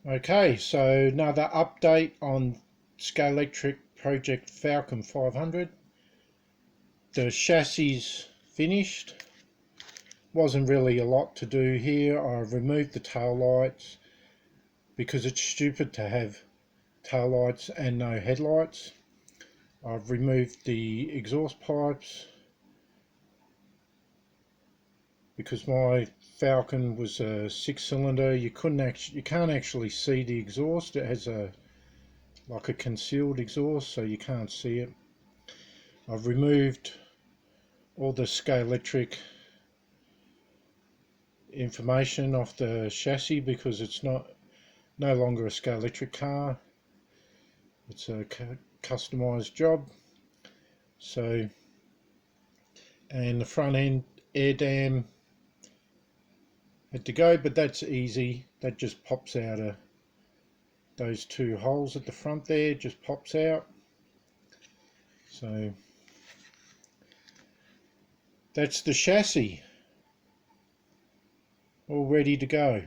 Okay, so another update on Scalextric Project Falcon 500. The chassis finished. Wasn't really a lot to do here. I've removed the tail lights because it's stupid to have tail lights and no headlights. I've removed the exhaust pipes because my Falcon was a 6-cylinder. You can't actually see the exhaust. It has like a concealed exhaust, so you can't see it. I've removed all the Scalextric information off the chassis because it's no longer a Scalextric car. It's a customized job. So, and the front end air dam had to go, but that's easy. That just pops out of those two holes at the front there, just pops out. So that's the chassis all ready to go.